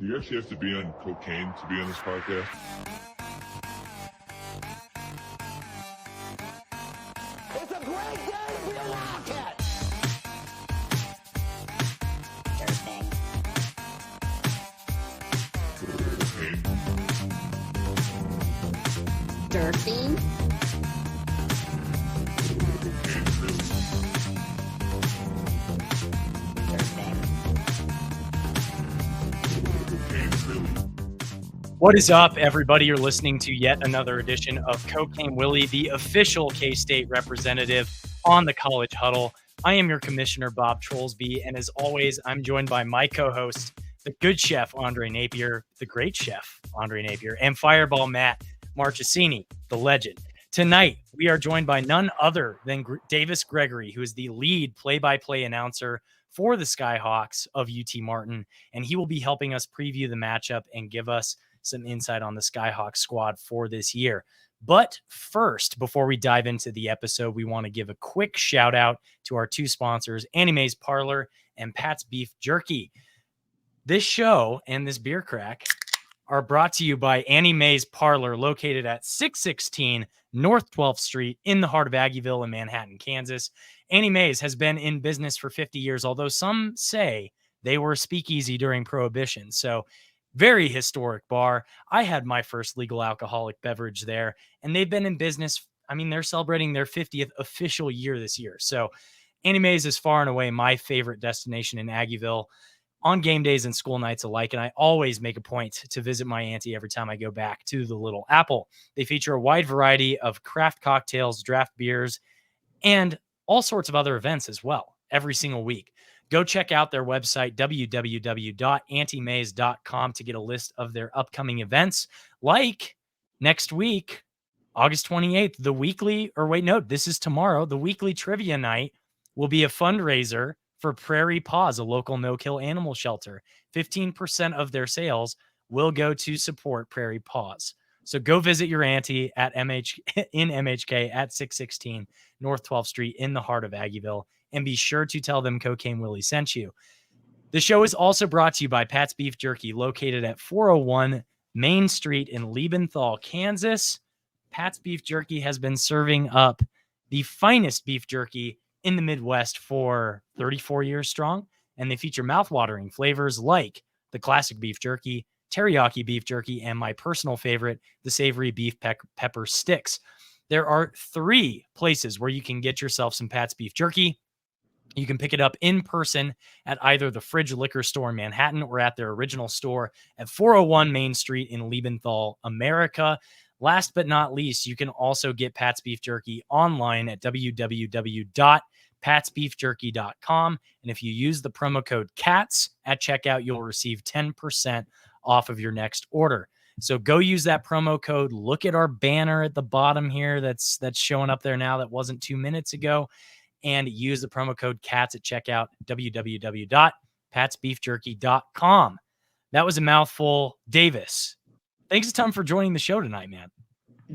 Do you actually have to be on cocaine to be on this podcast? It's a great day to be a Wildcat! Cocaine? Dirty. What is up, everybody? You're listening to yet another edition of Cocaine Willie, the official K-State representative on the College Huddle. I am your commissioner, Bob Trollsby, and as always, I'm joined by my co-host, the good chef, Andre Napier, the great chef, Andre Napier, and Fireball Matt Marchesini, the legend. Tonight, we are joined by none other than Davis Gregory, who is the lead play-by-play announcer for the Skyhawks of UT Martin, and he will be helping us preview the matchup and give us some insight on the Skyhawks squad for this year. But first, before we dive into the episode, we want to give a quick shout out to our two sponsors, Annie Mae's Parlor and Pat's Beef Jerky. This show and this beer crack are brought to you by Annie Mae's Parlor, located at 616 North 12th Street in the heart of Aggieville in Manhattan, Kansas. Annie Mae's has been in business for 50 years, although some say they were a speakeasy during Prohibition. So very historic bar. I had my first legal alcoholic beverage there, and they've been in business. I mean, they're celebrating their 50th official year this year. So Annie Mae's is far and away my favorite destination in Aggieville on game days and school nights alike. And I always make a point to visit my auntie every time I go back to the Little Apple. They feature a wide variety of craft cocktails, draft beers, and all sorts of other events as well every single week. Go check out their website, www.antimaze.com, to get a list of their upcoming events. Like next week, August 28th, this is tomorrow. The weekly trivia night will be a fundraiser for Prairie Paws, a local no-kill animal shelter. 15% of their sales will go to support Prairie Paws. So go visit your auntie at MHK at 616 North 12th Street in the heart of Aggieville, and be sure to tell them Cocaine Willie sent you. The show is also brought to you by Pat's Beef Jerky, located at 401 Main Street in Liebenthal, Kansas. Pat's Beef Jerky has been serving up the finest beef jerky in the Midwest for 34 years strong, and they feature mouth-watering flavors like the classic beef jerky, teriyaki beef jerky, and my personal favorite, the savory beef pepper sticks. There are 3 places where you can get yourself some Pat's Beef Jerky. You can pick it up in person at either the Fridge Liquor Store in Manhattan or at their original store at 401 Main Street in Liebenthal, America. Last but not least, you can also get Pat's Beef Jerky online at www.patsbeefjerky.com. And if you use the promo code CATS at checkout, you'll receive 10% off of your next order. So go use that promo code. Look at our banner at the bottom here that's showing up there now that wasn't 2 minutes ago. And use the promo code CATS at checkout, www.patsbeefjerky.com. That was a mouthful. Davis, thanks a ton for joining the show tonight, man.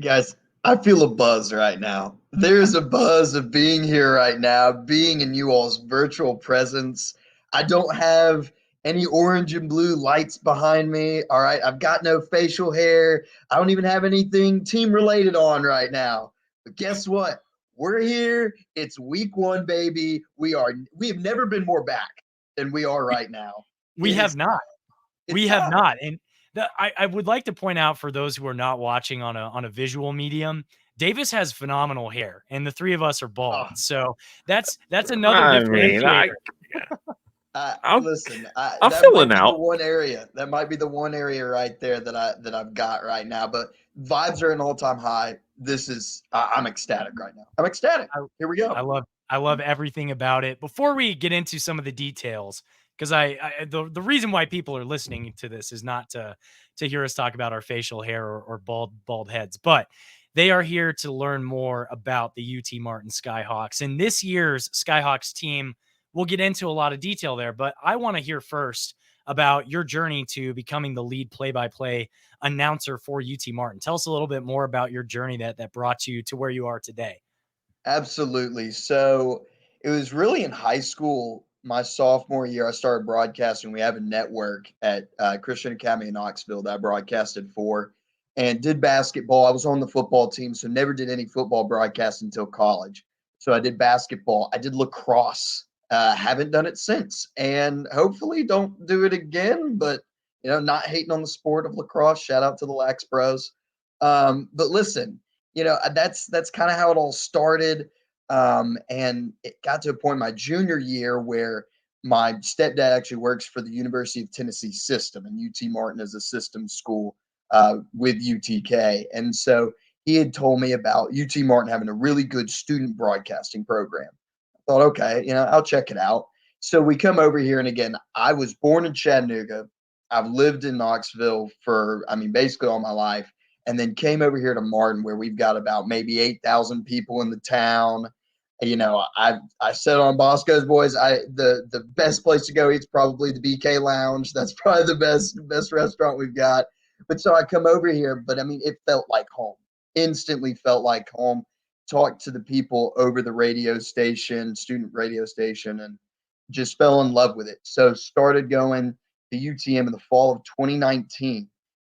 Guys, I feel a buzz right now. There's a buzz of being here right now, being in you all's virtual presence. I don't have any orange and blue lights behind me. All right. I've got no facial hair. I don't even have anything team related on right now. But guess what? We're here. It's week 1, baby. We have never been more back than we are right now. We have not. And I would like to point out, for those who are not watching on a visual medium, Davis has phenomenal hair, and the 3 of us are bald. Oh. So that's another differentiator. Listen, I'm feeling out. That might be the one area right there that I've got right now. But vibes are an all-time high. I'm ecstatic right now. I'm ecstatic. Here we go. I love everything about it. Before we get into some of the details, because the reason why people are listening to this is not to hear us talk about our facial hair or bald heads, but they are here to learn more about the UT Martin Skyhawks. And this year's Skyhawks team, we'll get into a lot of detail there, but I want to hear first about your journey to becoming the lead play-by-play announcer for UT Martin. Tell us a little bit more about your journey that brought you to where you are today. Absolutely. So it was really in high school. my sophomore year, I started broadcasting. We have a network at Christian Academy in Knoxville that I broadcasted for and did basketball. I was on the football team, so never did any football broadcast until college. So I did basketball. I did lacrosse. Haven't done it since, and hopefully don't do it again. But not hating on the sport of lacrosse. Shout out to the Lax Bros. But listen, that's kind of how it all started. And it got to a point my junior year where my stepdad actually works for the University of Tennessee system, and UT Martin is a system school with UTK. And so he had told me about UT Martin having a really good student broadcasting program. I thought, okay, I'll check it out. So we come over here, and again, I was born in Chattanooga. I've lived in Knoxville for, basically all my life, and then came over here to Martin, where we've got about maybe 8,000 people in the town. I said on Bosco's Boys, the best place to go eat's probably the BK Lounge. That's probably the best restaurant we've got. But so I come over here, but it felt like home. Instantly felt like home. Talked to the people over the radio station, student radio station, and just fell in love with it. So started going to UTM in the fall of 2019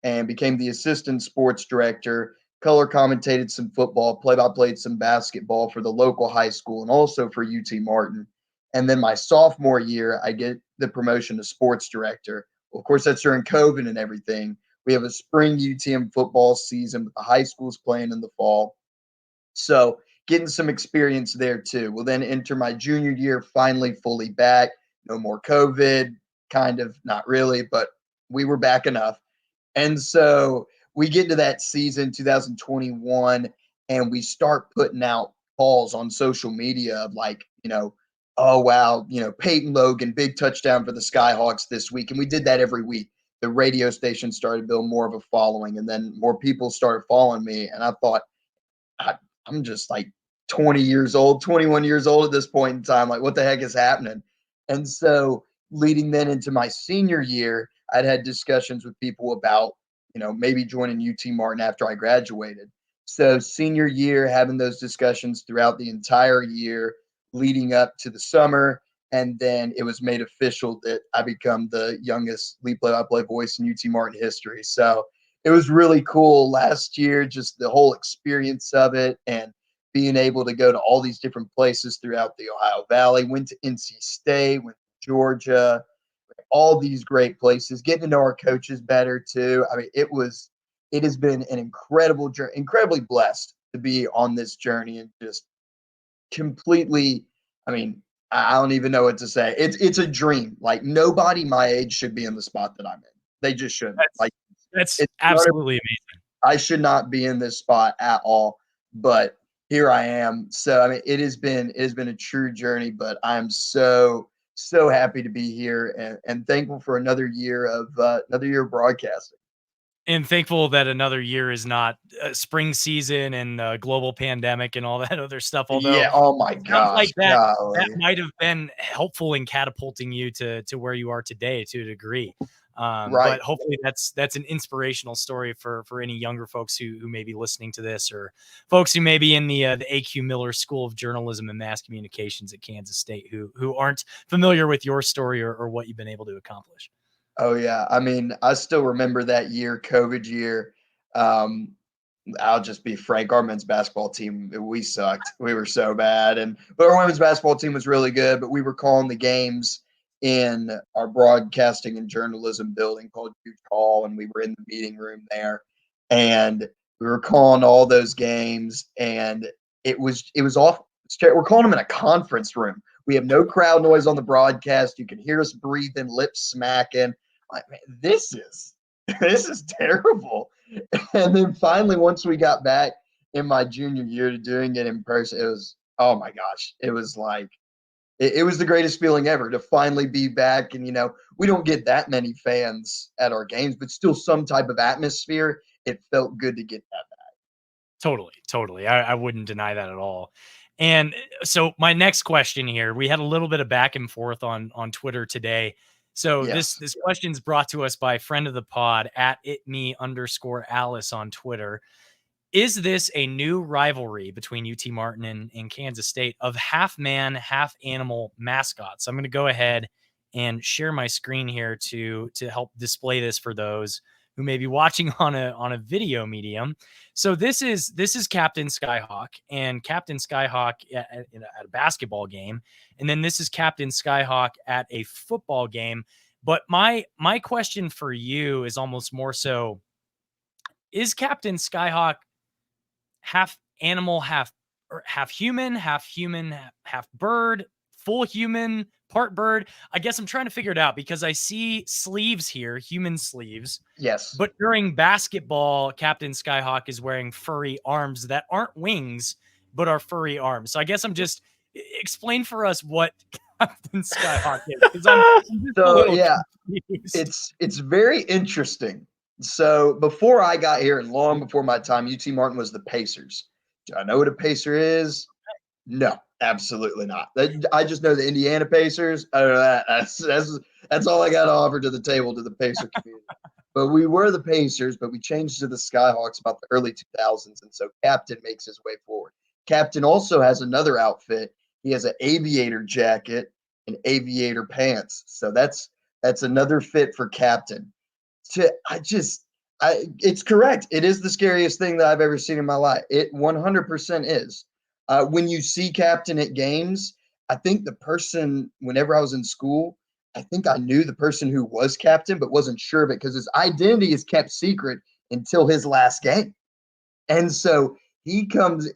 and became the assistant sports director, color commentated some football, play-by-played some basketball for the local high school and also for UT Martin. And then my sophomore year, I get the promotion to sports director. Well, of course, that's during COVID and everything. We have a spring UTM football season, but the high school's playing in the fall. So getting some experience there too. We'll then enter my junior year, finally fully back. No more COVID, kind of, not really, but we were back enough. And so we get into that season, 2021, and we start putting out calls on social media of like, oh, wow, Peyton Logan, big touchdown for the Skyhawks this week. And we did that every week. The radio station started to build more of a following, and then more people started following me. And I thought, I'm just like 20 years old, 21 years old at this point in time. Like, what the heck is happening? And so leading then into my senior year, I'd had discussions with people about, maybe joining UT Martin after I graduated. So senior year, having those discussions throughout the entire year leading up to the summer. And then it was made official that I become the youngest lead play-by-play voice in UT Martin history. So it was really cool last year, just the whole experience of it and being able to go to all these different places throughout the Ohio Valley. Went to NC State, went to Georgia, all these great places, getting to know our coaches better too. It has been an incredible journey, incredibly blessed to be on this journey and just completely, I don't even know what to say. It's a dream. Like nobody my age should be in the spot that I'm in. They just shouldn't. That's absolutely amazing. I should not be in this spot at all, but here I am. So it has been a true journey, but I'm so happy to be here and thankful for another year of broadcasting. And thankful that another year is not spring season and global pandemic and all that other stuff. Although, yeah, oh my gosh, like that might have been helpful in catapulting you to where you are today to a degree. Right. But hopefully that's an inspirational story for any younger folks who may be listening to this, or folks who may be in the AQ Miller School of Journalism and Mass Communications at Kansas State who aren't familiar with your story or what you've been able to accomplish. Oh yeah. I still remember that year, COVID year. I'll just be frank. Our men's basketball team, we sucked. We were so bad. But our women's basketball team was really good, but we were calling the games in our broadcasting and journalism building called Huge Hall, and we were in the meeting room there. And we were calling all those games, and it was awful. We're calling them in a conference room. We have no crowd noise on the broadcast. You can hear us breathing, lips smacking. Like, man, this is terrible. And then finally, once we got back in my junior year to doing it in person, it was, oh my gosh, it was like, it was the greatest feeling ever to finally be back. And, we don't get that many fans at our games, but still some type of atmosphere. It felt good to get that back. Totally. I wouldn't deny that at all. And so my next question here, we had a little bit of back and forth on Twitter today. So Yes. this question's brought to us by a friend of the pod at @itme_Alice on Twitter. Is this a new rivalry between UT Martin and Kansas State of half man, half animal mascots? I'm going to go ahead and share my screen here to help display this for those who may be watching on a video medium. So this is Captain Skyhawk, and Captain Skyhawk at a basketball game, and then this is Captain Skyhawk at a football game. But my question for you is almost more so: is Captain Skyhawk half animal, half human, half bird, full human, part bird? I guess I'm trying to figure it out because I see sleeves here, human sleeves. Yes. But during basketball, Captain Skyhawk is wearing furry arms that aren't wings, but are furry arms. So I guess I'm just explain for us what Captain Skyhawk is. Because So yeah, it's very interesting. So before I got here and long before my time, UT Martin was the Pacers. Do I know what a Pacer is? No, absolutely not. I just know the Indiana Pacers. I don't know that. That's all I got to offer to the table to the Pacer community. But we were the Pacers, but we changed to the Skyhawks about the early 2000s, and so Captain makes his way forward. Captain also has another outfit. He has an aviator jacket and aviator pants. So that's another fit for Captain. It's correct. It is the scariest thing that I've ever seen in my life. It 100% is. When you see Captain at games, I think the person, whenever I was in school, I think I knew the person who was Captain, but wasn't sure of it because his identity is kept secret until his last game. And so he comes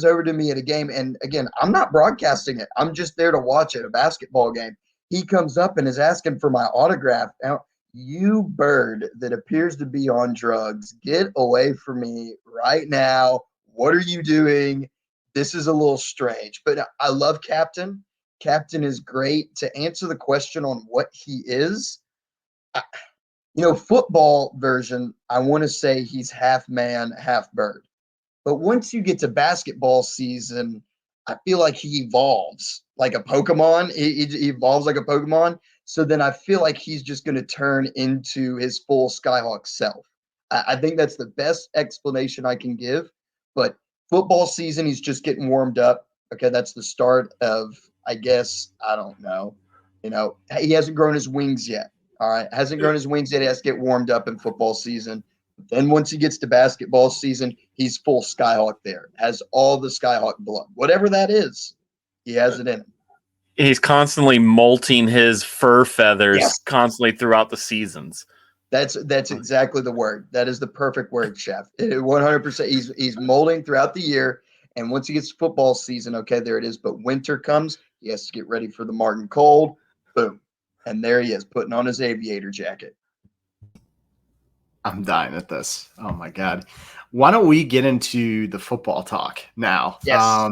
over to me at a game, and again, I'm not broadcasting it. I'm just there to watch it, a basketball game. He comes up and is asking for my autograph. Now, you bird that appears to be on drugs, get away from me right now. What are you doing? This is a little strange, but I love Captain. Captain is great. To answer the question on what he is, football version, I want to say he's half man, half bird. But once you get to basketball season, I feel like he evolves like a Pokemon. He evolves like a Pokemon. So then I feel like he's just going to turn into his full Skyhawk self. I think that's the best explanation I can give. But football season, he's just getting warmed up. Okay, that's the start of, I guess, I don't know. He hasn't grown his wings yet. All right, hasn't grown his wings yet. He has to get warmed up in football season. Then once he gets to basketball season, he's full Skyhawk there. Has all the Skyhawk blood. Whatever that is, he has it in him. He's constantly molting his fur feathers constantly throughout the seasons. That's exactly the word. That is the perfect word, Chef. 100%. He's molding throughout the year. And once he gets to football season, okay, there it is. But winter comes, he has to get ready for the Martin cold. Boom. And there he is, putting on his aviator jacket. I'm dying at this. Oh my God. Why don't we get into the football talk now? Yes.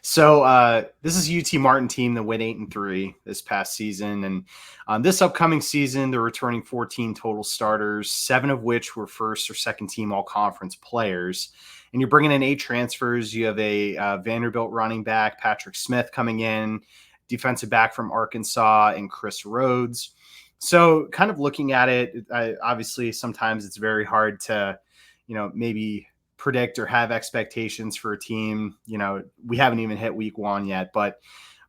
So this is UT Martin team that went 8-3 this past season. And this upcoming season, they're returning 14 total starters, 7 of which were first or second team all conference players. And you're bringing in 8 transfers. You have a Vanderbilt running back, Patrick Smith, coming in, defensive back from Arkansas, and Chris Rhodes. So kind of looking at it, obviously sometimes it's very hard to, maybe predict or have expectations for a team. We haven't even hit week 1 yet, but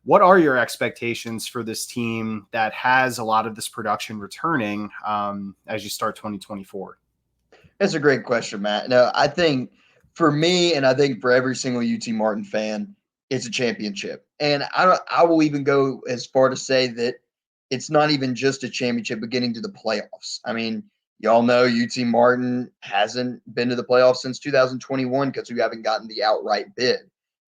what are your expectations for this team that has a lot of this production returning as you start 2024? That's a great question, Matt. No, I think for me, and I think for every single UT Martin fan, it's a championship. And I will even go as far to say that it's not even just a championship, but getting to the playoffs. I mean, y'all know UT Martin hasn't been to the playoffs since 2021 because we haven't gotten the outright bid.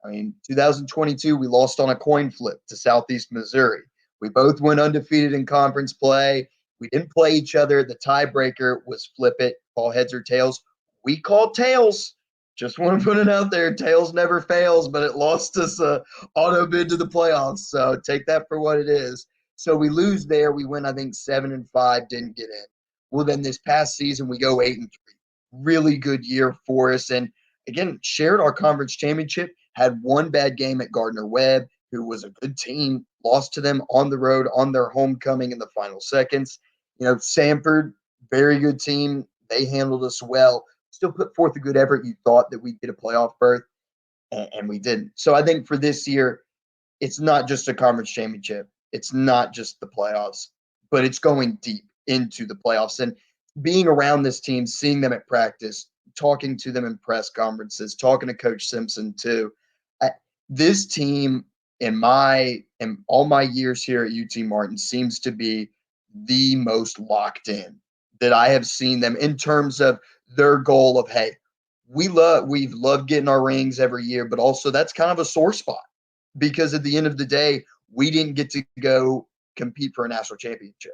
I mean, 2022, we lost on a coin flip to Southeast Missouri. We both went undefeated in conference play. We didn't play each other. The tiebreaker was flip it, call heads or tails. We called tails. Just want to put it out there. Tails never fails, but it lost us a auto bid to the playoffs. So take that for what it is. So we lose there. We win, I think, 7-5, didn't get in. Well, then this past season, we go 8-3. Really good year for us. And again, shared our conference championship, had one bad game at Gardner-Webb, who was a good team, lost to them on the road on their homecoming in the final seconds. Sanford, very good team. They handled us well. still put forth a good effort. You thought that we'd get a playoff berth, and we didn't. So I think for this year, it's not just a conference championship. It's not just the playoffs, but it's going deep into the playoffs. And being around this team, seeing them at practice, talking to them in press conferences, talking to Coach Simpson too. This team, in all my years here at UT Martin, seems to be the most locked in that I have seen them in terms of their goal of, hey, we've loved getting our rings every year, but also that's kind of a sore spot because at the end of the day, we didn't get to go compete for a national championship.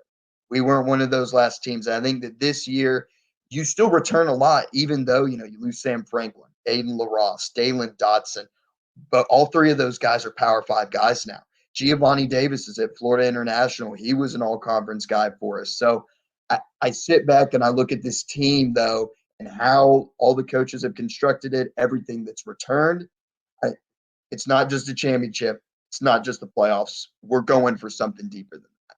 We weren't one of those last teams. And I think that this year, you still return a lot, even though, you lose Sam Franklin, Aiden LaRosse, Dalen Dotson. But all three of those guys are Power 5 guys now. Giovanni Davis is at Florida International. He was an all-conference guy for us. So I sit back and I look at this team, though, and how all the coaches have constructed it, everything that's returned. It's not just a championship. It's not just the playoffs. We're going for something deeper than that.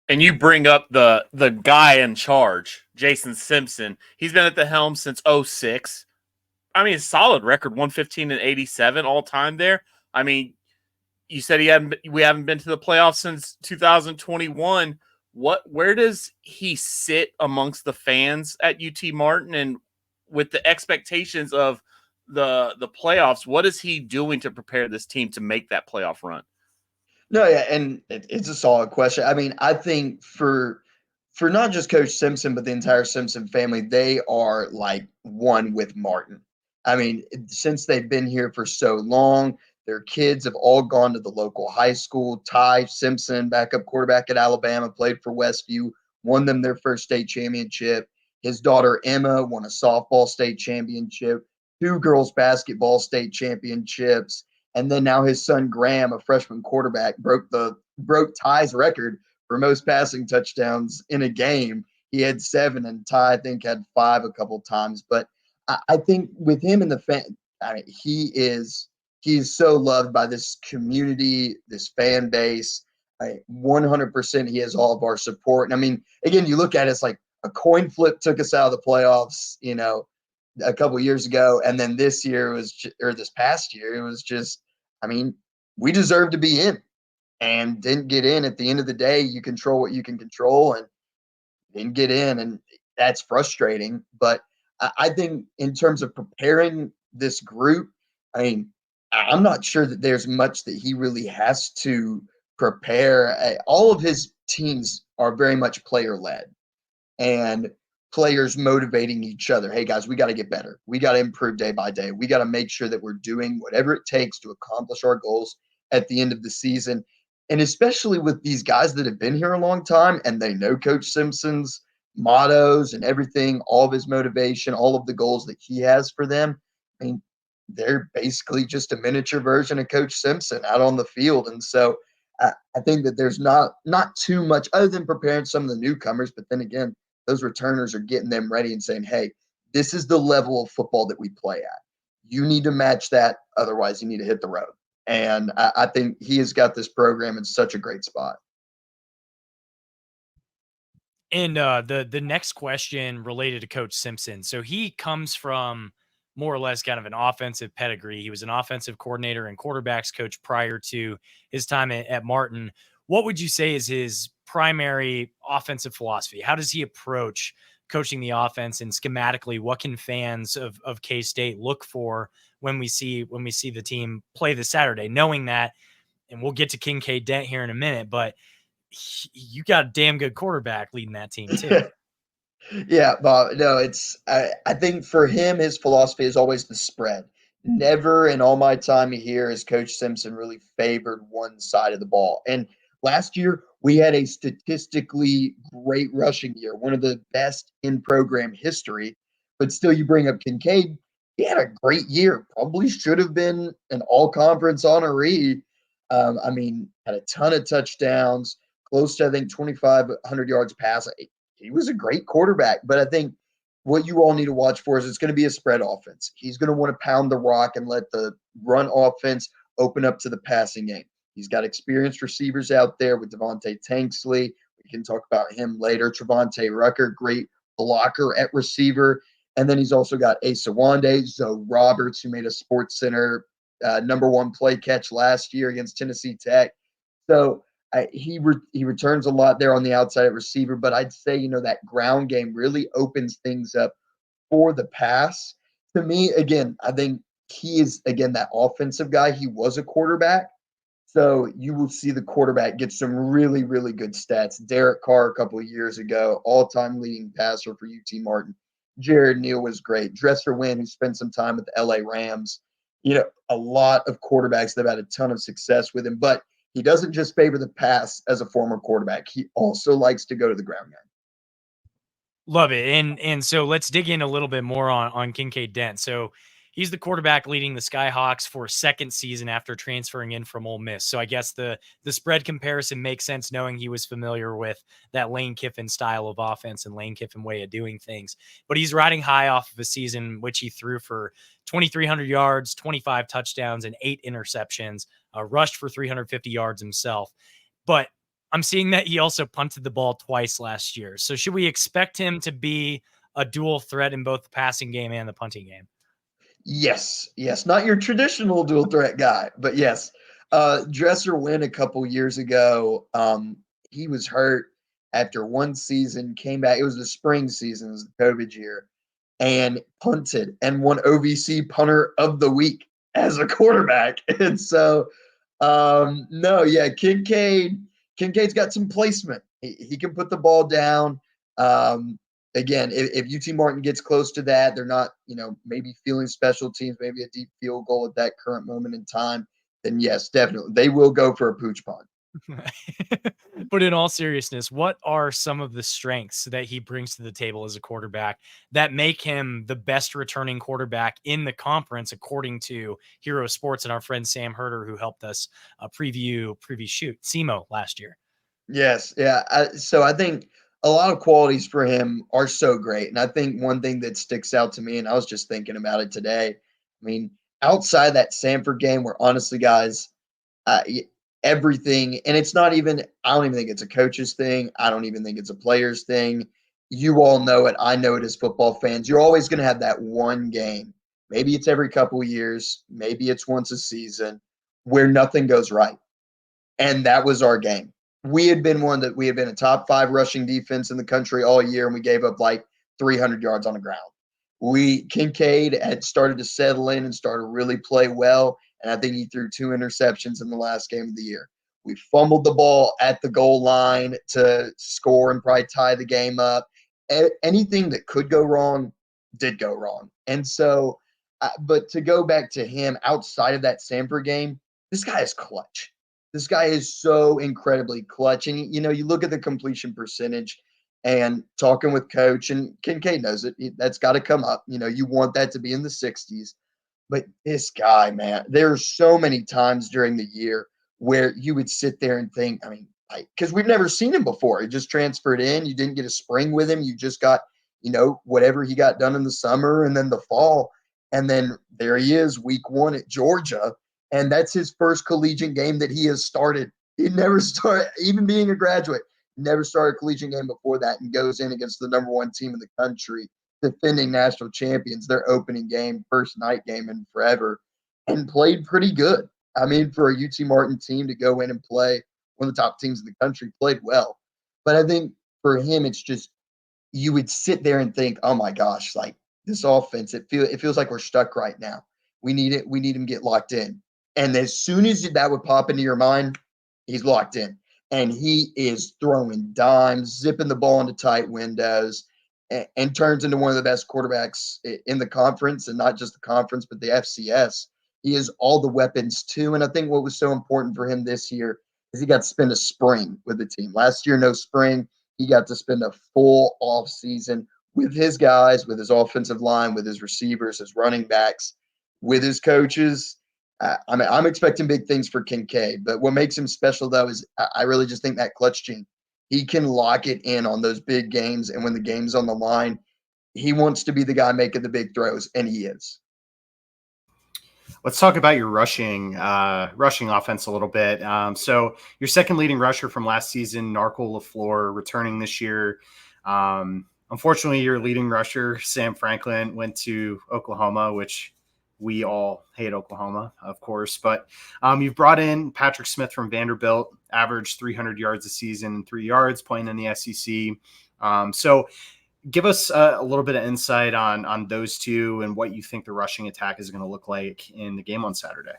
And you bring up the guy in charge, Jason Simpson. He's been at the helm since 2006. I mean, a solid record, 115 and 87 all time there. I mean, you said we haven't been to the playoffs since 2021. Where does he sit amongst the fans at UT Martin, and with the expectations of the playoffs, what is he doing to prepare this team to make that playoff run? No, yeah, and it's a solid question. I mean, I think for not just Coach Simpson, but the entire Simpson family, they are like one with Martin. I mean, since they've been here for so long, their kids have all gone to the local high school. Ty Simpson, backup quarterback at Alabama, played for Westview, won them their first state championship. His daughter Emma won a softball state championship, 2 girls basketball state championships, and then now his son Graham, a freshman quarterback, broke Ty's record for most passing touchdowns in a game. He had 7, and Ty, I think, had 5 a couple times. But I think with him and the fan, I mean, he's so loved by this community, this fan base. 100% he has all of our support. And I mean, again, you look at it, it's like a coin flip took us out of the playoffs, a couple of years ago. And then this past year, it was just, I mean, we deserved to be in and didn't get in. At the end of the day, you control what you can control and didn't get in. And that's frustrating. But I think in terms of preparing this group, I mean, I'm not sure that there's much that he really has to prepare. All of his teams are very much player-led and players motivating each other. Hey, guys, we got to get better. We got to improve day by day. We got to make sure that we're doing whatever it takes to accomplish our goals at the end of the season. And especially with these guys that have been here a long time and they know Coach Simpson's mottos and everything, all of his motivation, all of the goals that he has for them. I mean, they're basically just a miniature version of Coach Simpson out on the field. And so I think that there's not too much other than preparing some of the newcomers. But then again, those returners are getting them ready and saying, hey, this is the level of football that we play at. You need to match that. Otherwise, you need to hit the road. And I think he has got this program in such a great spot. And the next question related to Coach Simpson. So he comes from more or less kind of an offensive pedigree. He was an offensive coordinator and quarterbacks coach prior to his time at Martin. What would you say is his primary offensive philosophy? How does he approach coaching the offense, and schematically, what can fans of K-State look for when we see the team play this Saturday, knowing that, and we'll get to Kincaid Dent here in a minute, but you got a damn good quarterback leading that team too. Yeah, Bob. No, I think for him, his philosophy is always the spread. Never in all my time here has Coach Simpson really favored one side of the ball. And last year, we had a statistically great rushing year, one of the best in program history. But still, you bring up Kincaid. He had a great year. Probably should have been an all-conference honoree. I mean, had a ton of touchdowns, close to, I think, 2,500 yards passing. He was a great quarterback. But I think what you all need to watch for is it's going to be a spread offense. He's going to want to pound the rock and let the run offense open up to the passing game. He's got experienced receivers out there with Devontae Tanksley. We can talk about him later. Trevontae Rucker, great blocker at receiver. And then he's also got Asa Wande, Zoe Roberts, who made a Sports Center #1 play catch last year against Tennessee Tech. So he returns a lot there on the outside at receiver, but I'd say, that ground game really opens things up for the pass. To me, again, I think he is, again, that offensive guy. He was a quarterback. So you will see the quarterback get some really, really good stats. Derek Carr a couple of years ago, all-time leading passer for UT Martin. Jared Neal was great. Dresser Wynn, who spent some time with the LA Rams. A lot of quarterbacks that have had a ton of success with him. But he doesn't just favor the pass as a former quarterback. He also likes to go to the ground game. Love it. And so let's dig in a little bit more on Kincaid Dent. So he's the quarterback leading the Skyhawks for a second season after transferring in from Ole Miss. So I guess the spread comparison makes sense, knowing he was familiar with that Lane Kiffin style of offense and Lane Kiffin way of doing things. But he's riding high off of a season which he threw for 2,300 yards, 25 touchdowns, and 8 interceptions, rushed for 350 yards himself. But I'm seeing that he also punted the ball twice last year. So should we expect him to be a dual threat in both the passing game and the punting game? Yes. Not your traditional dual threat guy, but yes. Dresser Wynn a couple years ago, he was hurt after one season, came back. It was the spring season, it was the COVID year, and punted and won OVC Punter of the Week as a quarterback. And so, no, yeah, Kincaid's got some placement. He can put the ball down. Again, if UT Martin gets close to that, they're not, maybe feeling special teams, maybe a deep field goal at that current moment in time, then yes, definitely. They will go for a pooch punt. But in all seriousness, what are some of the strengths that he brings to the table as a quarterback that make him the best returning quarterback in the conference, according to Hero Sports and our friend Sam Herder, who helped us preview SEMO last year? Yes. Yeah. So I think a lot of qualities for him are so great. And I think one thing that sticks out to me, and I was just thinking about it today, I mean, outside that Samford game where honestly, guys, everything, and it's not even, I don't even think it's a coach's thing. I don't even think it's a player's thing. You all know it. I know it as football fans. You're always going to have that one game. Maybe it's every couple of years. Maybe it's once a season where nothing goes right. And that was our game. We had been a top 5 rushing defense in the country all year, and we gave up like 300 yards on the ground. Kincaid had started to settle in and started to really play well, and I think he threw 2 interceptions in the last game of the year. We fumbled the ball at the goal line to score and probably tie the game up. Anything that could go wrong did go wrong. And so, but to go back to him outside of that Samford game, this guy is clutch. This guy is so incredibly clutch. And, you look at the completion percentage and talking with coach, and Kincaid knows it. That's got to come up. You want that to be in the 60s. But this guy, man, there are so many times during the year where you would sit there and think, because we've never seen him before. He just transferred in. You didn't get a spring with him. You just got, whatever he got done in the summer and then the fall. And then there he is, week 1 at Georgia. And that's his first collegiate game that he has started. He never started, even being a graduate, never started a collegiate game before that, and goes in against the #1 team in the country, defending national champions, their opening game, first night game in forever, and played pretty good. For a UT Martin team to go in and play one of the top teams in the country, played well. But I think for him, it's just, you would sit there and think, oh my gosh, like this offense, it feels like we're stuck right now. We need it. We need him to get locked in. And as soon as that would pop into your mind, he's locked in. And he is throwing dimes, zipping the ball into tight windows, and turns into one of the best quarterbacks in the conference, and not just the conference, but the FCS. He has all the weapons too. And I think what was so important for him this year is he got to spend a spring with the team. Last year, no spring. He got to spend a full off season with his guys, with his offensive line, with his receivers, his running backs, with his coaches. I'm expecting big things for Kincaid, but what makes him special, though, is I really just think that clutch gene. He can lock it in on those big games, and when the game's on the line, he wants to be the guy making the big throws, and he is. Let's talk about your rushing offense a little bit. So your second leading rusher from last season, Narco LaFleur, returning this year. Unfortunately, your leading rusher, Sam Franklin, went to Oklahoma, which we all hate Oklahoma, of course. But you've brought in Patrick Smith from Vanderbilt, averaged 300 yards a season and 3 yards playing in the SEC. So give us a little bit of insight on those two and what you think the rushing attack is going to look like in the game on Saturday.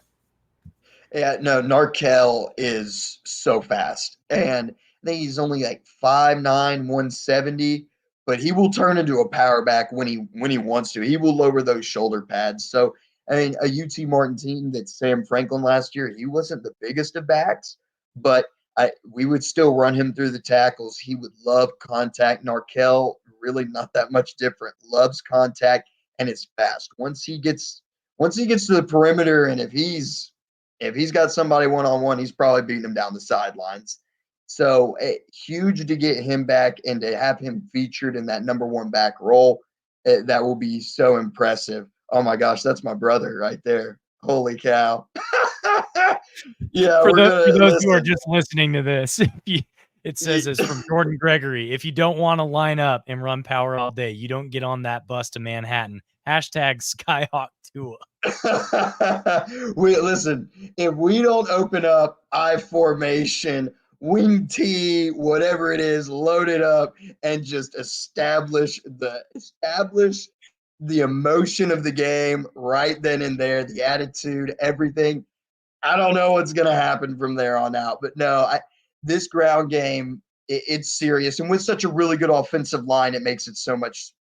Yeah, no, Narkel is so fast. And I think he's only like 5'9", 170, but he will turn into a power back when he wants to. He will lower those shoulder pads. So, I mean, a UT Martin team that Sam Franklin last year, he wasn't the biggest of backs, but we would still run him through the tackles. He would love contact. Narkel, really not that much different. Loves contact and is fast. Once he gets to the perimeter, and if he's got somebody one-on-one, he's probably beating him down the sidelines. So huge to get him back and to have him featured in that number one back role. That will be so impressive. Oh my gosh, that's my brother right there. Holy cow. Yeah, For those who are listen. just listening to this, it says this from Jordan Gregory. If you don't want to line up and run power all day, you don't get on that bus to Manhattan. Hashtag Skyhawk Tua. Listen, if we don't open up I formation, wing T, whatever it is, load it up and just establish the emotion of the game right then and there, the attitude, everything. I don't know what's going to happen from there on out, but no, this ground game, it's serious, and with such a really good offensive line, it makes it so much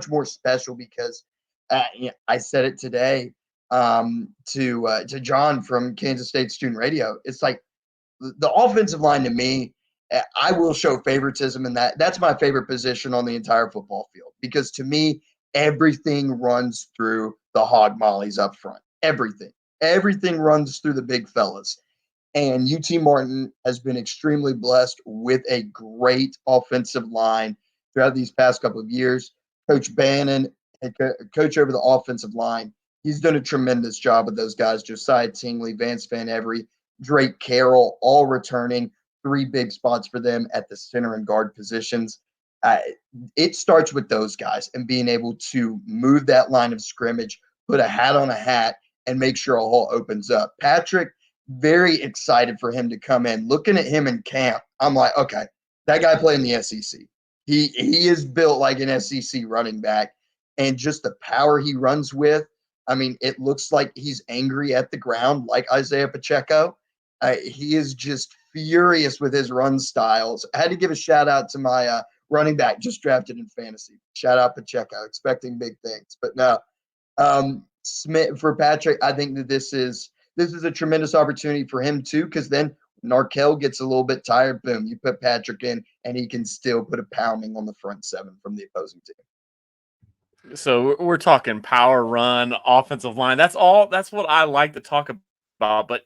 more special because I said it today to John from Kansas State Student Radio. It's like the offensive line to me. I will show favoritism in that. That's my favorite position on the entire football field because to me, everything runs through the hog mollies up front. Everything runs through the big fellas. And UT Martin has been extremely blessed with a great offensive line throughout these past couple of years. Coach Bannon, coach over the offensive line, he's done a tremendous job with those guys. Josiah Tingley, Vance Van Every, Drake Carroll, all returning. 3 big spots for them at the center and guard positions. It starts with those guys and being able to move that line of scrimmage, put a hat on a hat, and make sure a hole opens up. Patrick, very excited for him to come in. Looking at him in camp, I'm like, okay, that guy played in the SEC. He is built like an SEC running back, and just the power he runs with. I mean, it looks like he's angry at the ground, like Isaiah Pacheco. He is just furious with his run styles. I had to give a shout out to my running back just drafted in fantasy. Shout out Pacheco, expecting big things, but no. Smith for Patrick, I think that this is a tremendous opportunity for him too, because then Narkel gets a little bit tired. Boom, you put Patrick in, and he can still put a pounding on the front 7 from the opposing team. So we're talking power run, offensive line. That's what I like to talk about. But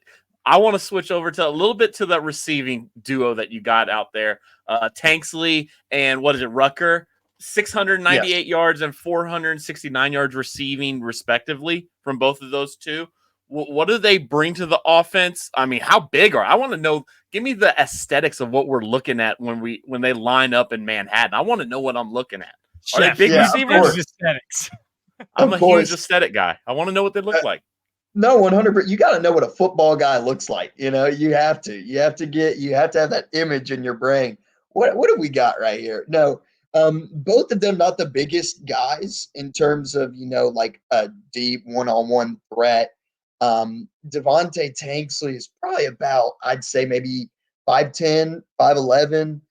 I want to switch over to a little bit to that receiving duo that you got out there, Tanksley and Rucker. 698 yards and 469 yards receiving, respectively, from both of those two. What do they bring to the offense? I mean, how big are? I want to know. Give me the aesthetics of what we're looking at when they line up in Manhattan. I want to know what I'm looking at. Are they big receivers? Aesthetics. I'm a huge aesthetic guy. I want to know what they look like. No, 100%. You got to know what a football guy looks like. You know, you have to have that image in your brain. What do we got right here? No. Both of them not the biggest guys in terms of, like a deep one-on-one threat. Devontae Tanksley is probably about, I'd say maybe 5'10", 5'11".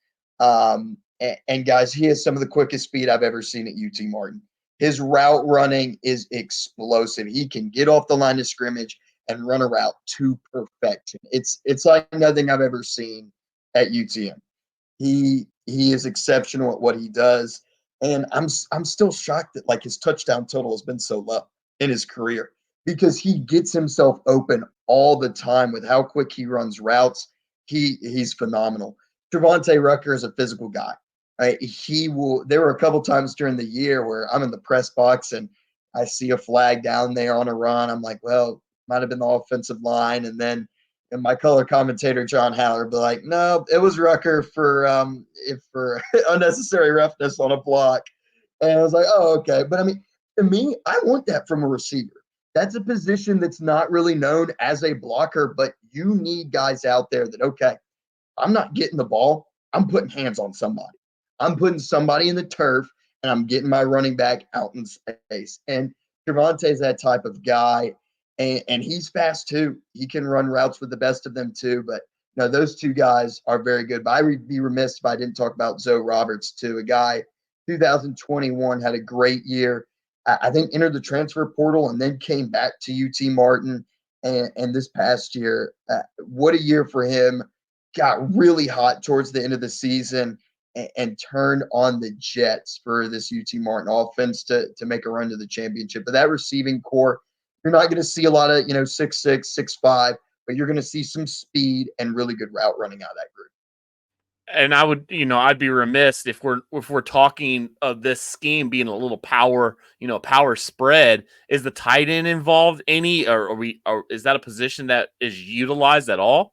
And guys, he has some of the quickest speed I've ever seen at UT Martin. His route running is explosive. He can get off the line of scrimmage and run a route to perfection. It's like nothing I've ever seen at UTM. He is exceptional at what he does, and I'm still shocked that like his touchdown total has been so low in his career because he gets himself open all the time with how quick he runs routes. He's phenomenal. Trevonte Rucker is a physical guy. Right? There were a couple times during the year where I'm in the press box and I see a flag down there on a run. I'm like, well, might have been the offensive line, and then. And my color commentator, John Haller, be like, no, it was Rucker for unnecessary roughness on a block. And I was like, oh, okay. But I mean, to me, I want that from a receiver. That's a position that's not really known as a blocker, but you need guys out there that, okay, I'm not getting the ball. I'm putting hands on somebody. I'm putting somebody in the turf, and I'm getting my running back out in space. And Javonte's that type of guy, and he's fast too. He can run routes with the best of them too. But no, those two guys are very good. But I would be remiss if I didn't talk about Zoe Roberts too, a guy 2021 had a great year. I think entered the transfer portal and then came back to UT Martin. And this past year, what a year for him. Got really hot towards the end of the season and turned on the Jets for this UT Martin offense to make a run to the championship. But that receiving core, you're not going to see a lot of, 6'6", 6'5", but you're going to see some speed and really good route running out of that group. And I would, I'd be remiss if we're talking of this scheme being a little power, power spread. Is the tight end involved any, or is that a position that is utilized at all?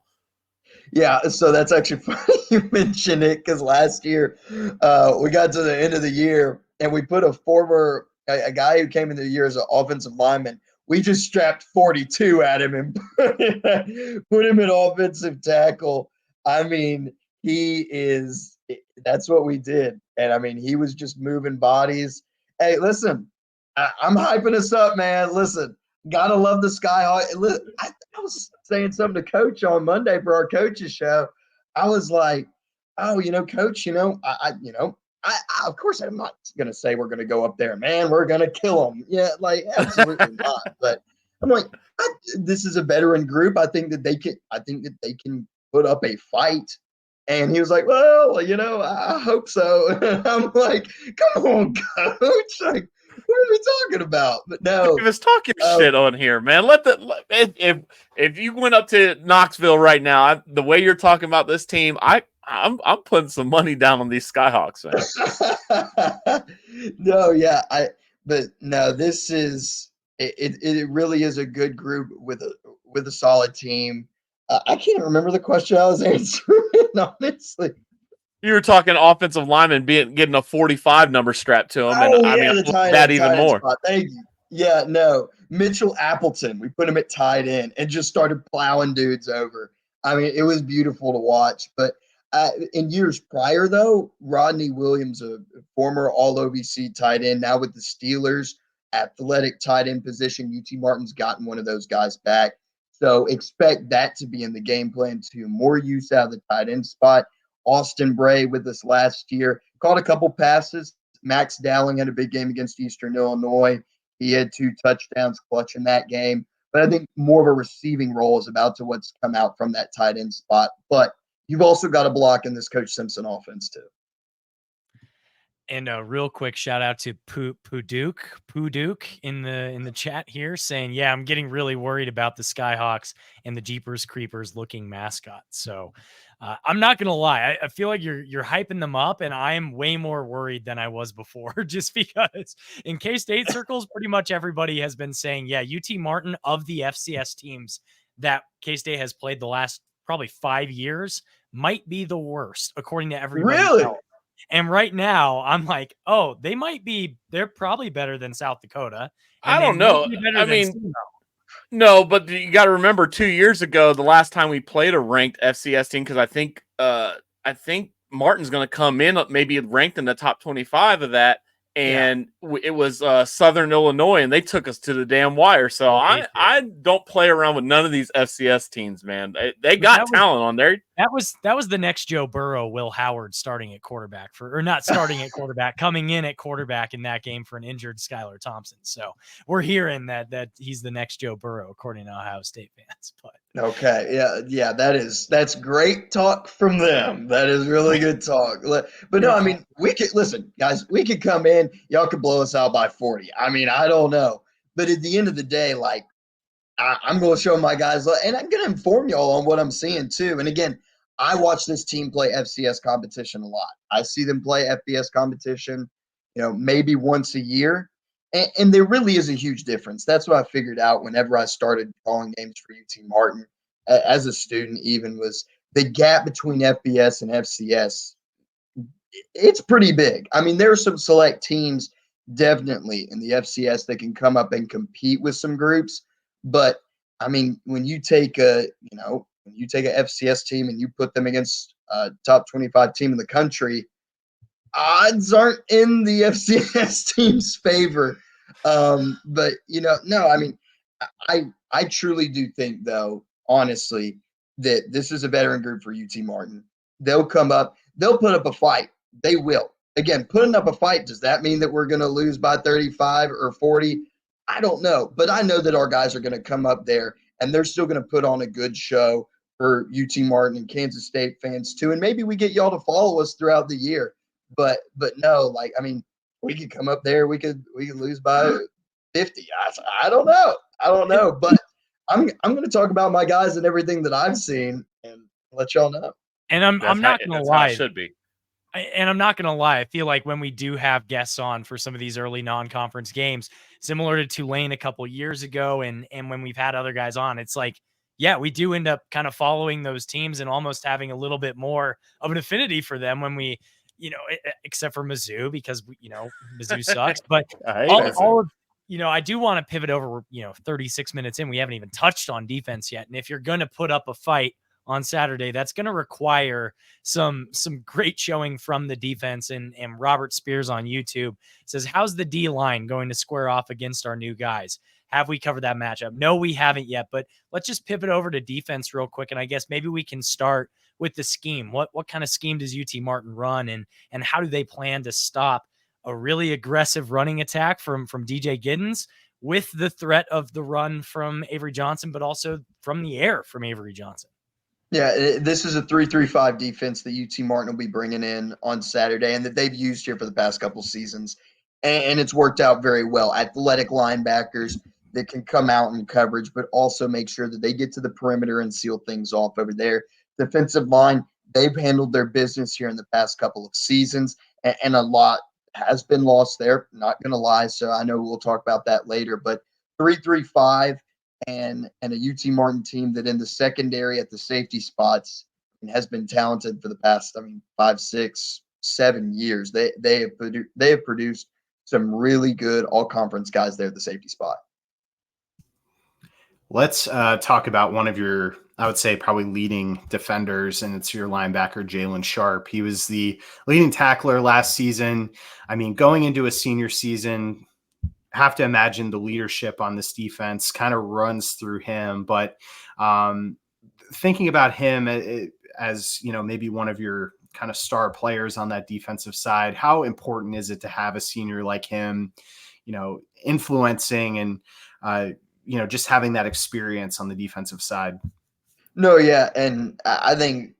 Yeah, so that's actually funny you mention it because last year we got to the end of the year and we put a guy who came into the year as an offensive lineman. We just strapped 42 at him and put him at offensive tackle. I mean, that's what we did. And I mean, he was just moving bodies. Hey, listen, I'm hyping us up, man. Listen, gotta love the Skyhawks. I was saying something to Coach on Monday for our coaches show. I was like, "Oh, Coach, I of course I'm not gonna say we're gonna go up there, man. We're gonna kill them. Yeah, like absolutely not. But I'm like, this is a veteran group. I think that they can put up a fight." And he was like, "Well, I hope so." And I'm like, "Come on, Coach! Like, what are we talking about?" But no, Let's talk your shit on here, man. If you went up to Knoxville right now, the way you're talking about this team, I'm putting some money down on these Skyhawks, man. No, yeah, but no, this is it really is a good group with a solid team. I can't remember the question I was answering, honestly. You were talking offensive lineman getting a 45 number strapped to him, and Oh, I mean, yeah, I the love tight that end, even more. spot. Thank you. Yeah, no, Mitchell Appleton. We put him at tight end and just started plowing dudes over. I mean, it was beautiful to watch. But in years prior, though, Rodney Williams, a former All-OVC tight end, now with the Steelers, athletic tight end position. UT Martin's gotten one of those guys back. So expect that to be in the game plan too. More use out of the tight end spot. Austin Bray with us last year. Caught a couple passes. Max Dowling had a big game against Eastern Illinois. He had 2 touchdowns clutch in that game. But I think more of a receiving role is about to what's come out from that tight end spot. But you've also got a block in this Coach Simpson offense too. And a real quick shout out to Pooduke in the chat here saying, yeah, I'm getting really worried about the Skyhawks and the Jeepers Creepers looking mascot. So I'm not going to lie. I feel like you're hyping them up, and I am way more worried than I was before, just because in K-State circles, pretty much everybody has been saying, yeah, UT Martin of the FCS teams that K-State has played the last probably 5 years might be the worst, according to everybody Really? else. And right now, I'm like, oh, they're probably better than South Dakota. I don't know. I mean, no, but you got to remember 2 years ago, the last time we played a ranked FCS team, because I think Martin's going to come in maybe ranked in the top 25 of that. And it was Southern Illinois, and they took us to the damn wire. So I don't play around with none of these FCS teams, man. They got talent on there. That was the next Joe Burrow, Will Howard starting at quarterback not starting at quarterback, coming in at quarterback in that game for an injured Skylar Thompson. So we're hearing that he's the next Joe Burrow, according to Ohio State fans. But okay, yeah, that's great talk from them. That is really good talk. But no, I mean, we could listen, guys. We could come in, y'all could blow us out by 40. I mean, I don't know, but at the end of the day, like I'm going to show my guys, and I'm going to inform y'all on what I'm seeing too. And again, I watch this team play FCS competition a lot. I see them play FBS competition, maybe once a year. And there really is a huge difference. That's what I figured out whenever I started calling games for UT Martin as a student, even was the gap between FBS and FCS. It's pretty big. I mean, there are some select teams definitely in the FCS that can come up and compete with some groups. But I mean, when you take a FCS team and you put them against a top 25 team in the country, odds aren't in the FCS team's favor. But no, I mean, I truly do think, though, honestly, that this is a veteran group for UT Martin. They'll come up, they'll put up a fight. They will. Again, putting up a fight, does that mean that we're going to lose by 35 or 40? I don't know. But I know that our guys are going to come up there and they're still going to put on a good show for UT Martin and Kansas State fans too. And maybe we get y'all to follow us throughout the year. But no, like, I mean, we could come up there, we could lose by 50. I don't know. I don't know. But I'm going to talk about my guys and everything that I've seen and let y'all know. And I'm not going to That's how lie. it should be. And I'm not going to lie. I feel like when we do have guests on for some of these early non-conference games, similar to Tulane a couple years ago, and when we've had other guys on, it's like, yeah, we do end up kind of following those teams and almost having a little bit more of an affinity for them when we, except for Mizzou, because Mizzou sucks. But I hate all of, I do want to pivot over. 36 minutes in, we haven't even touched on defense yet. And if you're going to put up a fight on Saturday, that's going to require some great showing from the defense. And Robert Spears on YouTube says, how's the D line going to square off against our new guys? Have we covered that matchup? No, we haven't yet, but let's just pivot over to defense real quick. And I guess maybe we can start with the scheme. What kind of scheme does UT Martin run, and how do they plan to stop a really aggressive running attack from DJ Giddens with the threat of the run from Avery Johnson, but also from the air from Avery Johnson? Yeah, this is a 3-3-5 defense that UT Martin will be bringing in on Saturday and that they've used here for the past couple seasons. And it's worked out very well. Athletic linebackers that can come out in coverage, but also make sure that they get to the perimeter and seal things off over there. Defensive line, they've handled their business here in the past couple of seasons, and a lot has been lost there. Not going to lie. So I know we'll talk about that later, but 3-3-5. And a UT Martin team that in the secondary at the safety spots has been talented for the past, 5, 6, 7 years. They have produced some really good all conference guys there at the safety spot. Let's talk about one of your, I would say, probably leading defenders, and it's your linebacker, Jalen Sharp. He was the leading tackler last season. I mean, going into a senior season, have to imagine the leadership on this defense kind of runs through him. But thinking about him as, maybe one of your kind of star players on that defensive side, how important is it to have a senior like him, influencing and, just having that experience on the defensive side? No, yeah. And I think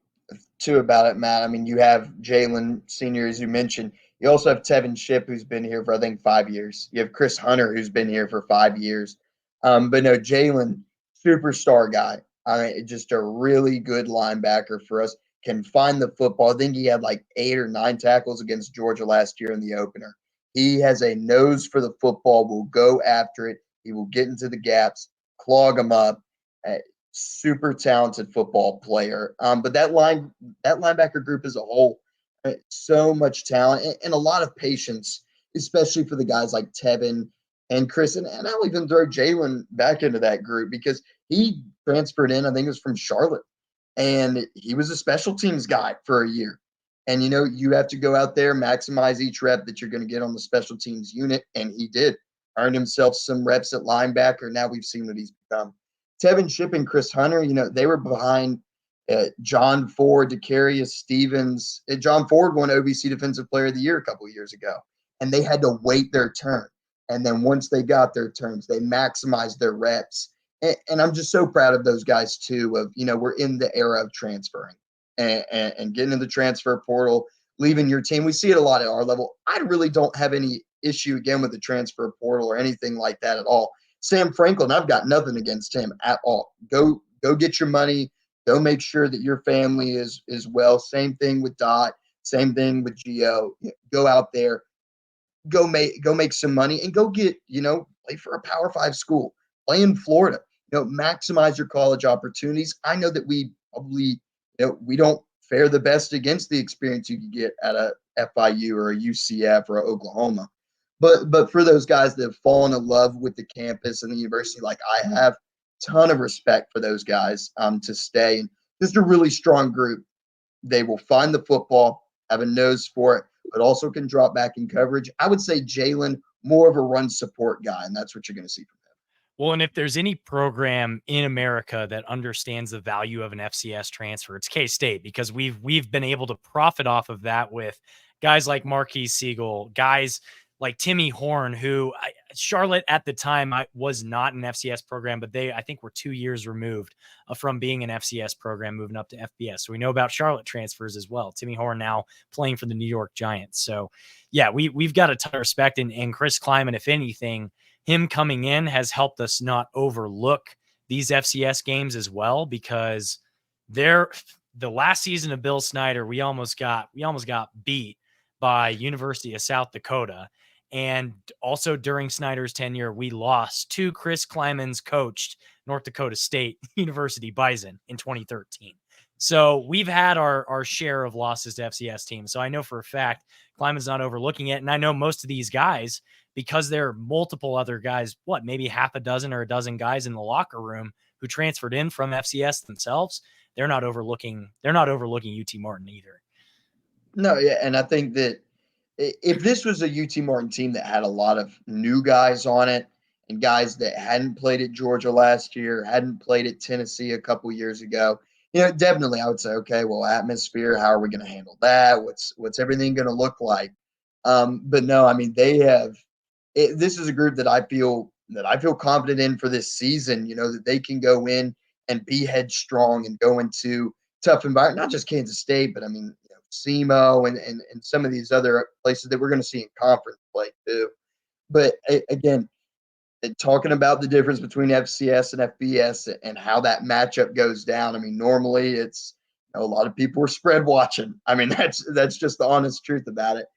too about it, Matt. I mean, you have Jalen Sr., as you mentioned. You also have Tevin Shipp, who's been here for, I think, 5 years. You have Chris Hunter, who's been here for 5 years. But no, Jalen, superstar guy. I mean, just a really good linebacker for us. Can find the football. I think he had like 8 or 9 tackles against Georgia last year in the opener. He has a nose for the football, will go after it. He will get into the gaps, clog them up. Super talented football player. But that linebacker group as a whole, so much talent and a lot of patience, especially for the guys like Tevin and Chris. And I'll even throw Jalen back into that group because he transferred in, I think it was from Charlotte, and he was a special teams guy for a year. And, you have to go out there, maximize each rep that you're going to get on the special teams unit. And he did. Earned himself some reps at linebacker. Now we've seen what he's become. Tevin Shipp and Chris Hunter, they were behind John Ford, Decarius Stevens. John Ford won OVC Defensive Player of the Year a couple of years ago, and they had to wait their turn. And then once they got their turns, they maximized their reps. And I'm just so proud of those guys, too, of, we're in the era of transferring and getting in the transfer portal, leaving your team. We see it a lot at our level. I really don't have any issue, again, with the transfer portal or anything like that at all. Sam Franklin, I've got nothing against him at all. Go get your money. Go make sure that your family is well. Same thing with Dot. Same thing with Gio. Go out there. Go make some money and go get, play for a Power 5 school. Play in Florida. Maximize your college opportunities. I know that we probably, we don't fare the best against the experience you could get at a FIU or a UCF or a Oklahoma. But for those guys that have fallen in love with the campus and the university, like I have, ton of respect for those guys to stay. And just a really strong group. They will find the football, have a nose for it, but also can drop back in coverage. I would say Jalen, more of a run support guy, and that's what you're going to see from him. Well, and if there's any program in America that understands the value of an FCS transfer, it's K-State, because we've been able to profit off of that with guys like Marquise Siegel, guys like Timmy Horn, who Charlotte at the time was not an FCS program, but I think were 2 years removed from being an FCS program, moving up to FBS. So we know about Charlotte transfers as well. Timmy Horn now playing for the New York Giants. So yeah, we've got a ton of respect, and Chris Kleiman, if anything, him coming in has helped us not overlook these FCS games as well, because the last season of Bill Snyder, we almost got beat by University of South Dakota. And also during Snyder's tenure, we lost to Chris Kleiman's coached North Dakota State University Bison in 2013. So we've had our share of losses to FCS teams. So I know for a fact Kleiman's not overlooking it. And I know most of these guys, because there are multiple other guys, maybe half a dozen or a dozen guys in the locker room who transferred in from FCS themselves, they're not overlooking UT Martin either. No, yeah, and I think that if this was a UT Martin team that had a lot of new guys on it and guys that hadn't played at Georgia last year, hadn't played at Tennessee a couple years ago, definitely I would say, okay, well, atmosphere, how are we going to handle that? What's everything going to look like? But no, I mean, this is a group that I feel confident in for this season, that they can go in and be headstrong and go into tough environment, not just Kansas State, but I mean, SEMO and some of these other places that we're going to see in conference play too. But again, talking about the difference between FCS and FBS and how that matchup goes down. I mean, normally it's a lot of people are spread watching. I mean, that's just the honest truth about it.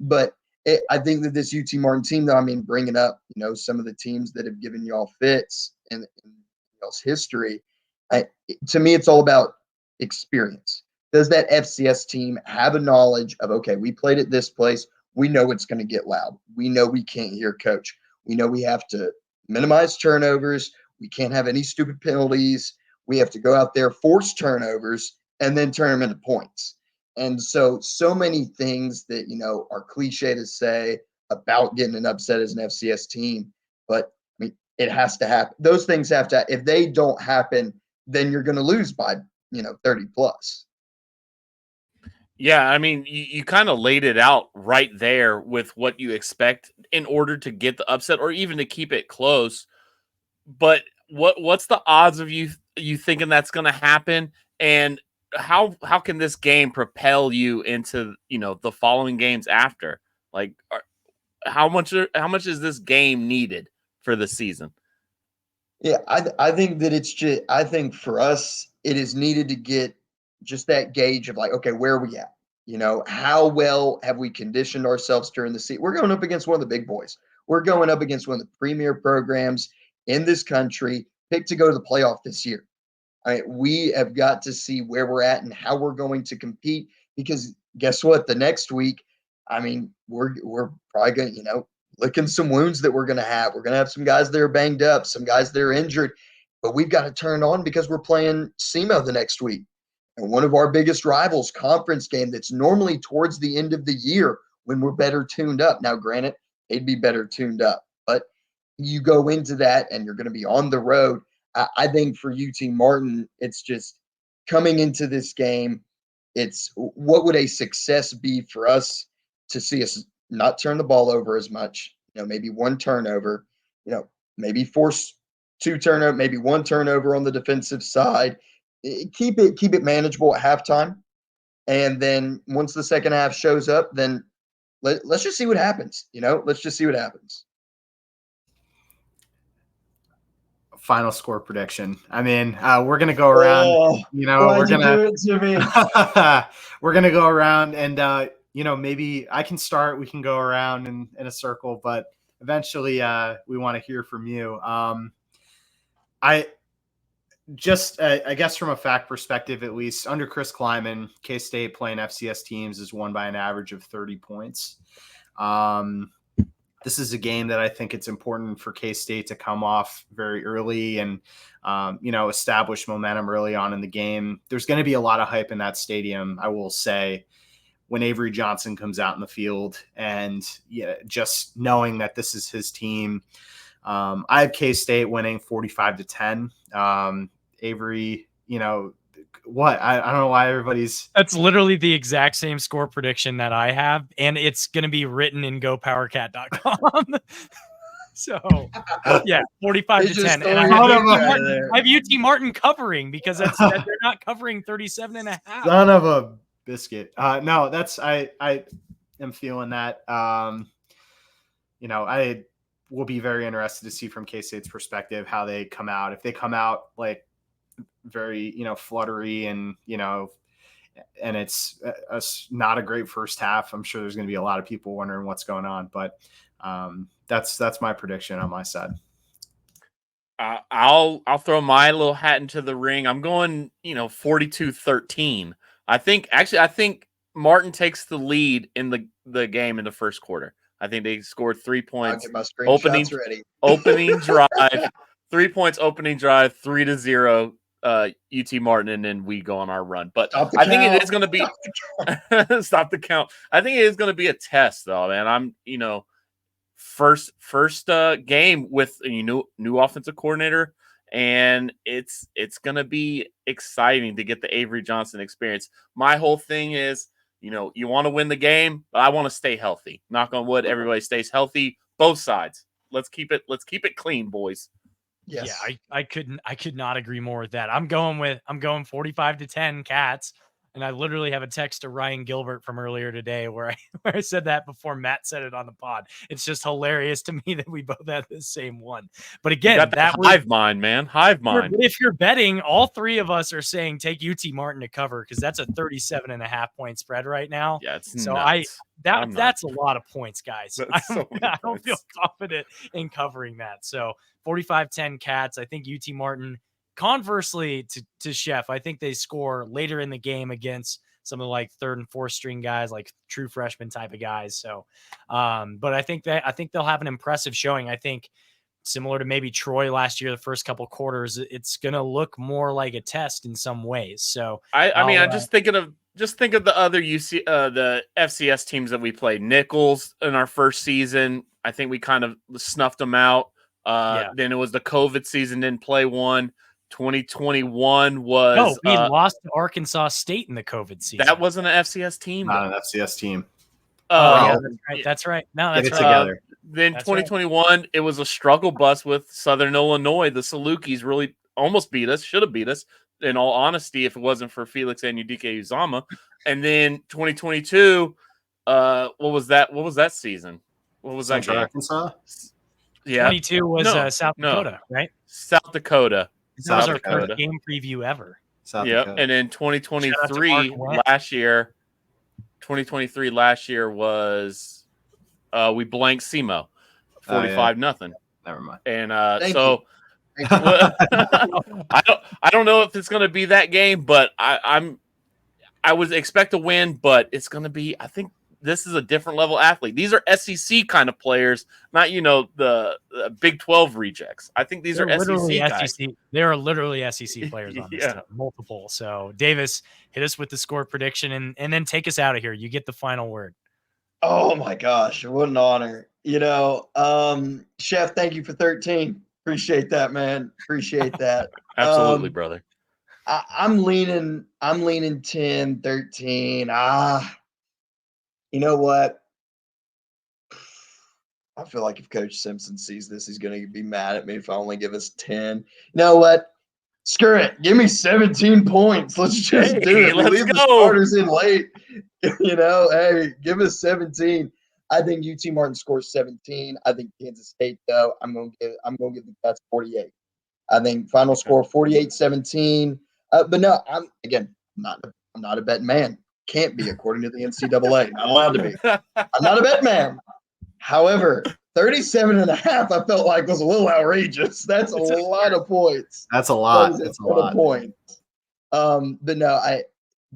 But I think that this UT Martin team, though, I mean, bringing up some of the teams that have given y'all fits in y'all's history, to me, it's all about experience. Does that FCS team have a knowledge of, okay, we played at this place. We know it's going to get loud. We know we can't hear coach. We know we have to minimize turnovers. We can't have any stupid penalties. We have to go out there, force turnovers, and then turn them into points. And so many things that, are cliche to say about getting an upset as an FCS team. But, I mean, it has to happen. Those things have to – if they don't happen, then you're going to lose by, 30 plus. Yeah, I mean, you kind of laid it out right there with what you expect in order to get the upset or even to keep it close. But what's the odds of you thinking that's going to happen? And how can this game propel you into, the following games after? Like, how much is this game needed for the season? Yeah, I think that it's just – I think for us, it is needed to get just that gauge of like, okay, where are we at? How well have we conditioned ourselves during the season? We're going up against one of the big boys. We're going up against one of the premier programs in this country, picked to go to the playoff this year. I mean, we have got to see where we're at and how we're going to compete, because guess what? The next week, I mean, we're probably going to, licking some wounds that we're going to have. We're going to have some guys that are banged up, some guys that are injured, but we've got to turn on because we're playing SEMO the next week. And one of our biggest rivals, conference game that's normally towards the end of the year when we're better tuned up. Now, granted, they'd be better tuned up, but you go into that and you're going to be on the road. I think for UT Martin, it's just coming into this game, it's what would a success be for us to see us not turn the ball over as much, maybe one turnover, maybe force two turnover, maybe one turnover on the defensive side. Keep it manageable at halftime, and then once the second half shows up, then let's just see what happens. Let's just see what happens. Final score prediction. I mean, we're gonna go around. We're gonna do it to me. We're gonna go around, and maybe I can start. We can go around in a circle, but eventually, we want to hear from you. I guess from a fact perspective, at least under Chris Kleiman, K-State playing FCS teams is won by an average of 30 points. this is a game that I think it's important for K-State to come off very early and, establish momentum early on in the game. There's going to be a lot of hype in that stadium, I will say, when Avery Johnson comes out in the field, and just knowing that this is his team. I have K-State winning 45-10. Avery, what? I don't know why everybody's. That's literally the exact same score prediction that I have, and it's going to be written in gopowercat.com. So, yeah, 45-10. And I have UT Martin covering because they're not covering 37.5. Son of a biscuit. No, that's I am feeling that. I will be very interested to see from K-State's perspective how they come out. If they come out like very, fluttery and it's not a great first half, I'm sure there's going to be a lot of people wondering what's going on. But that's my prediction on my side. I'll throw my little hat into the ring. I'm going, 42-13. I think Martin takes the lead in the game in the first quarter. I think they scored 3 points. I'll get my screenshots ready. Opening drive, 3 points. Opening drive, 3-0. UT Martin, and then we go on our run. But I think it is going to be stop the count. I think it is going to be a test, though, man. I'm first game with a new offensive coordinator, and it's going to be exciting to get the Avery Johnson experience. My whole thing is, you want to win the game, but I want to stay healthy. Knock on wood, everybody stays healthy. Both sides. Let's keep it clean, boys. Yes. Yeah, I could not agree more with that. I'm going 45-10 Cats. And I literally have a text to Ryan Gilbert from earlier today where I said that before Matt said it on the pod. It's just hilarious to me that we both have the same one. But again, that hive mind, man. Hive mind. If you're betting, all three of us are saying take UT Martin to cover because that's a 37.5 point spread right now. Yeah, it's so nuts. That's a lot of points, guys. I don't feel confident in covering that. So 45-10 Cats. I think UT Martin. Conversely to Chef, I think they score later in the game against some of the like third and fourth string guys, like true freshman type of guys. So, but I think they'll have an impressive showing. I think similar to maybe Troy last year, the first couple quarters, it's going to look more like a test in some ways. So I'm just thinking of the other the FCS teams that we played. Nichols in our first season, I think we kind of snuffed them out. Then it was the COVID season, didn't play one. 2021 was we lost to Arkansas State in the COVID season. That wasn't an FCS team. Not an FCS team. That's right. No, that's Get it together. Then 2021, it was a struggle bus with Southern Illinois. The Salukis really almost beat us. Should have beat us. In all honesty, if it wasn't for Felix and Udike Uzama. And then 2022, what was that? What was that season? What was that game? Arkansas? Yeah. 22 was South Dakota, right? South Dakota. That was our first game preview ever. Yep. And then 2023 last year. 2023 llast year was we blanked SEMO 45-0. Never mind. And I don't know if it's going to be that game, but I would expect a win, but it's going to be, I think this is a different level athlete. These are SEC kind of players, not the Big 12 rejects. I think these are SEC guys. There are literally SEC players on this stuff, multiple. So Davis, hit us with the score prediction and then take us out of here. You get the final word. Oh my gosh, what an honor. Chef, thank you for 13. Appreciate that, man. Appreciate that. Absolutely, brother. I'm leaning 10, 13. You know what? I feel like if Coach Simpson sees this, he's going to be mad at me if I only give us 10. You know what? Screw it. Give me 17 points. Let's just do it. Let's leave go. The starters in late. Hey, give us 17. I think UT Martin scores 17. I think Kansas State, though, I'm going to give the Cats 48. I think final score 48-17. But no, I'm not a betting man. Can't be according to the NCAA. Not allowed to be. I'm not a bet man. However, 37.5 I felt like was a little outrageous. That's a lot of points. That's a lot. That's a lot of points. But no,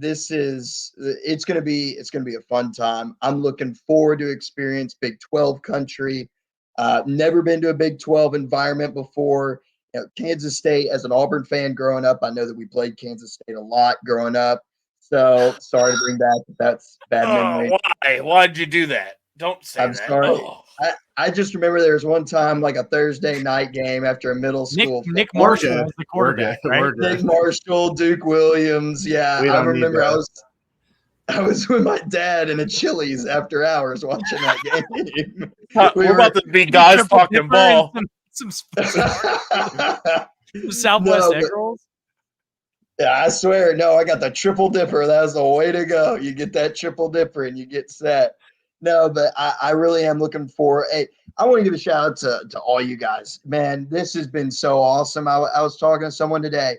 it's gonna be a fun time. I'm looking forward to experience Big 12 country. Never been to a Big 12 environment before. Kansas State, as an Auburn fan growing up, I know that we played Kansas State a lot growing up. So sorry to bring back that's bad memory. Why? Why'd you do that? Don't say I'm that. sorry. Oh. I just remember there was one time, like a Thursday night game after a middle school. Nick Marshall was the quarterback, right? Nick Marshall, Duke Williams. Yeah, I remember I was with my dad in a Chili's after hours watching that game. We're about to be guys talking ball. Some Southwest egg rolls. Yeah, I swear. No, I got the triple dipper. That was the way to go. You get that triple dipper and you get set. No, but I really am looking for. Hey, I want to give a shout out to all you guys. Man, this has been so awesome. I was talking to someone today.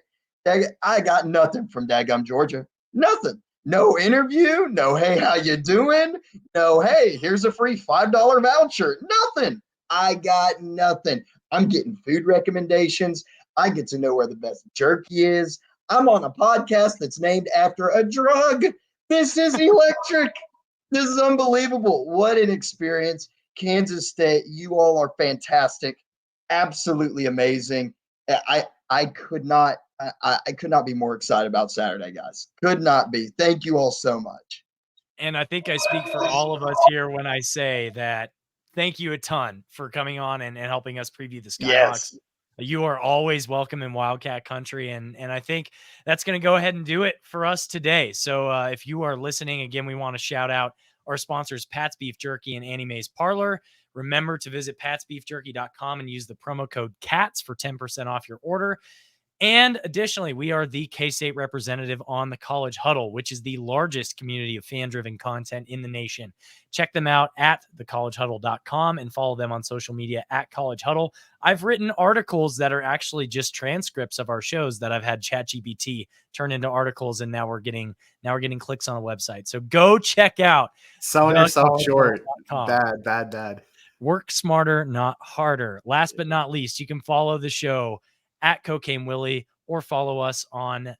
I got nothing from Daggum, Georgia. Nothing. No interview. No, hey, how you doing? No, hey, here's a free $5 voucher. Nothing. I got nothing. I'm getting food recommendations. I get to know where the best jerky is. I'm on a podcast that's named after a drug. This is electric. This is unbelievable. What an experience. Kansas State, you all are fantastic. Absolutely amazing. I could not be more excited about Saturday, guys. Could not be. Thank you all so much. And I think I speak for all of us here when I say that thank you a ton for coming on and helping us preview the Skyhawks. Yes. You are always welcome in Wildcat country. And I think that's going to go ahead and do it for us today. So if you are listening, again, we want to shout out our sponsors, Pat's Beef Jerky and Annie Mae's Parlor. Remember to visit patsbeefjerky.com and use the promo code CATS for 10% off your order. And additionally, we are the K-State representative on the College Huddle, which is the largest community of fan-driven content in the nation. Check them out at thecollegehuddle.com and follow them on social media at College Huddle. I've written articles that are actually just transcripts of our shows that I've had ChatGPT turn into articles, and now we're getting clicks on the website. So go check out. Selling yourself short. Bad. Work smarter, not harder. Last but not least, you can follow the show at Cocaine Willie or follow us on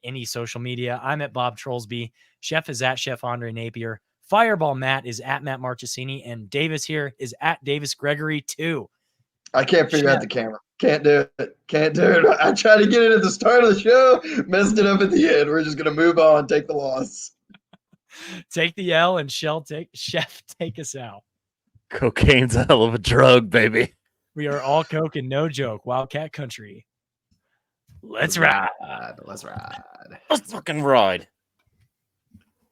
any social media. I'm at Bob Trollsby. Chef is at Chef Andre Napier. Fireball Matt is at Matt Marchesini, and Davis here is at Davis Gregory 2. I can't figure out the camera. Can't do it. I tried to get it at the start of the show, messed it up at the end. We're just gonna move on, take the loss. Take the L and Chef take us out. Cocaine's a hell of a drug, baby. We are all coke and no joke. Wildcat country. Let's ride. Let's ride. Let's fucking ride.